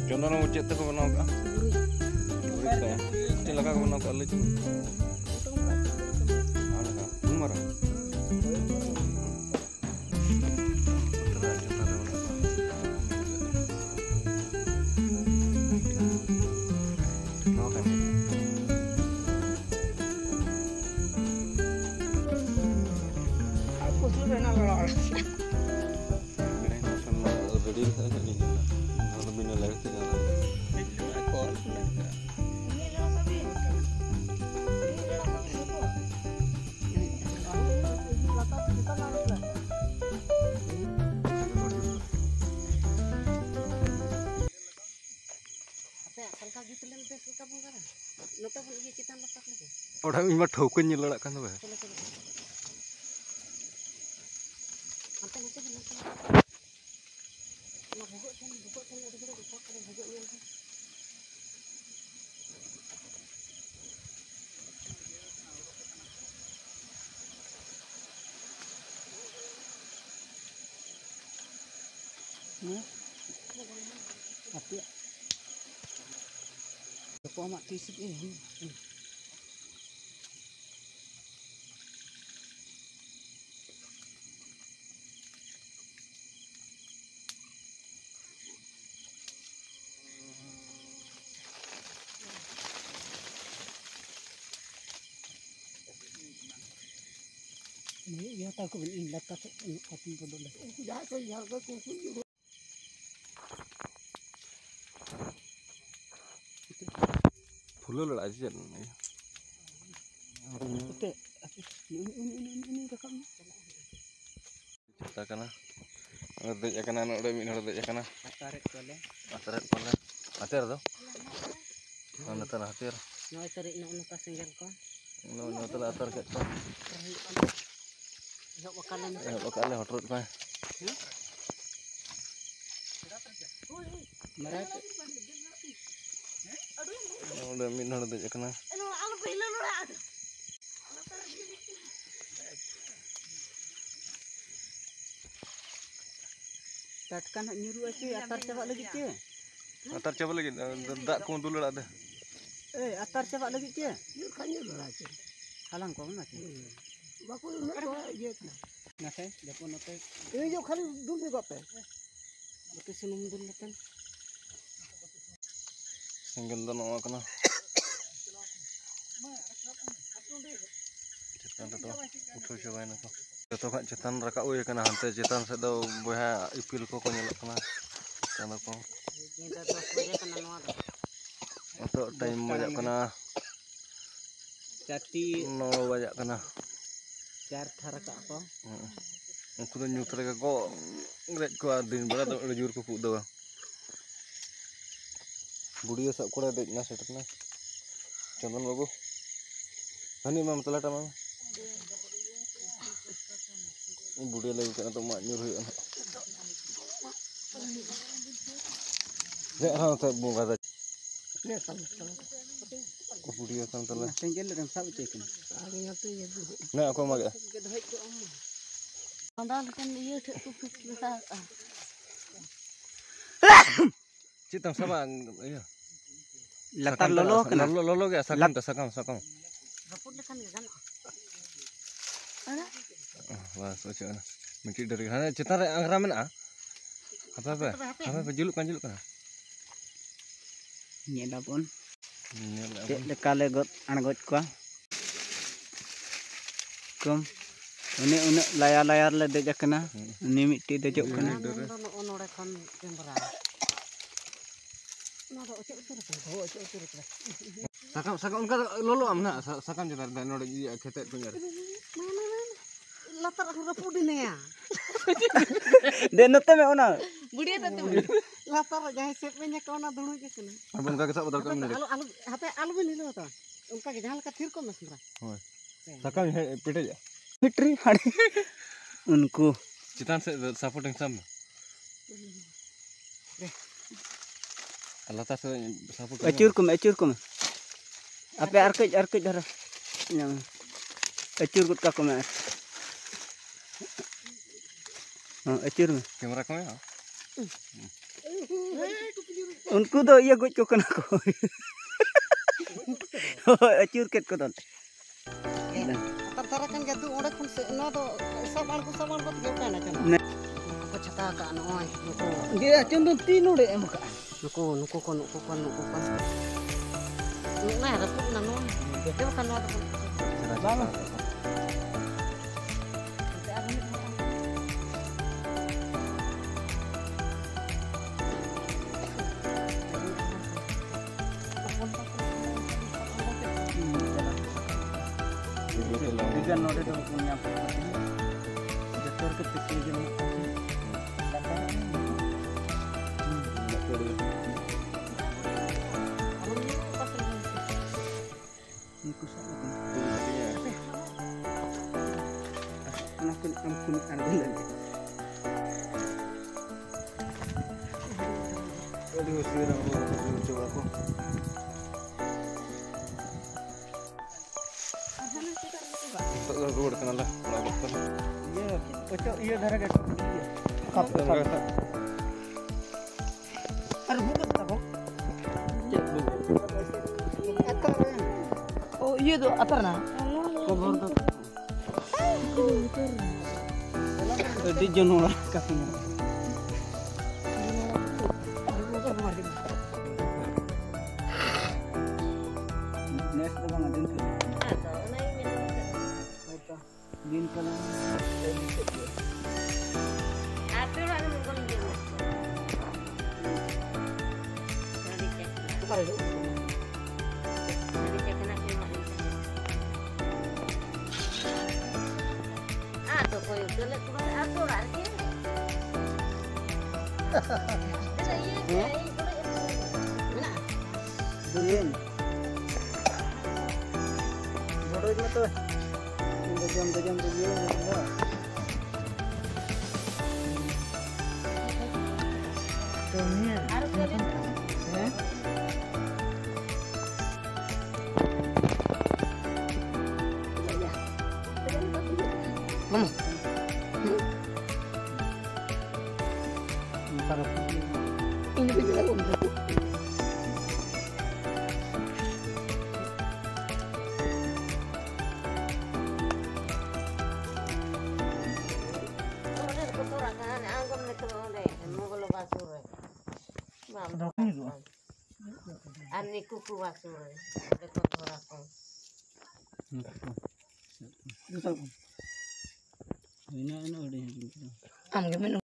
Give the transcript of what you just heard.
Contohnya ucap tu kau benar tak? Burik saya. Celaka kau benar tak lagi? Ada tak? Umar. Aku sudah nak lor. Orang ini mah thaukan nyelak kan tu bah. Apa? Apa mak tisip ini? Ini ya tahu kau ini dapat apa pun dah. Dah saya harga kuku. Full lada aja ni. Betul. Ini rekam. Cerita kana. Ada kana nak ada minat ada kana. Ataret kole. Ataret kole. Ater tu. Mana tu ater. Noi tarik nak nak singgel ko. No tu ater kat tu. Hok bakalan. Bakalan hotrut kau. Merat. Udah minat ada kana. Tatkan nak nyuruh aja atar cawak lagi je. Atar coba lagi. Tak kau dulu ada. Atar cawak lagi je. Yuk kan nyuruh aja. Halang kau nak. Baku nak je. Nak saya, depan nak. Ini jauh kali dulu juga pe. Betul senum dulu kan. Singgel tu nak kana. Cetan tu utuh coba ni tu. Jatuh kat cetan rakak uy kana hantar cetan sedau boya ipil ko nyelak kana. Kana ko. Ini dah 10 baja kana nuar. Untuk time banyak kana. Jadi 0 banyak kana. Jar rakak apa? Aku tu nyutra ko ngret ko adin bala tu lejur ko kudo. Budia sak kora dek na setak na. Contoh bagu. Ani mam telata mam. Budia lagi kana tu mak nyuruh anak. Zek hang tak bunga dah. Ni sama. Budia sam telah. Singgel dan sab tekin. Ari ngatu ya. Nak aku mag. Pandal kan ieu thek kupik besar. Citang sama iya. Latar lolo kena. Lolo ke sakam. Raput kan kan. Ada. Wah, soalnya mencari dari sana cita ramen apa juluk kan. Ini dah pun. Dek lekale got anagot ko. kom ini unek layar-layar le dejak kena ini miti dejok kena sakam unka lolo amna sakam jetar dan node ji khete punya latar aku rapu di nih ya de note me ona budia tante latar jahe sep nya ka ona dulu ke kena abon ka kesap betul kam alu hape alu bini lo ta unka ke jahan ka thir ko mesra hoy sakam pite ja फिटरी हाड़ी उनको चितान से supporting सम अल्लाह से support अचूर को आपे R K धरा अचूर गुट का को में हां अचूर में कैमरा को में उनको दो ये गुट को कना को अचूर केट को दन kan jatuh orang pun no to sabar ko tiga kana kan ko chata ka noy nuko dia cundun tinu de emuka nuko kan nah raput na no dia kan no bang Ikan node dong punya jatuh ke tepi gini. Road कनाला ये धरा के अरे book तको ओ ये तो अतर ना cover तो दी जनोला काफी नेक्स्ट तो बंगा दिन कला आते वाले मुंगल दिन पर दो अभी चेक ना के मालूम तो कोई गलत बात आपको आ रही है ना दुनिया बड़ो में तो jam dia enggak harus ini juga Ani kuku wasur, dekat orang. Ini udah. Am gimana?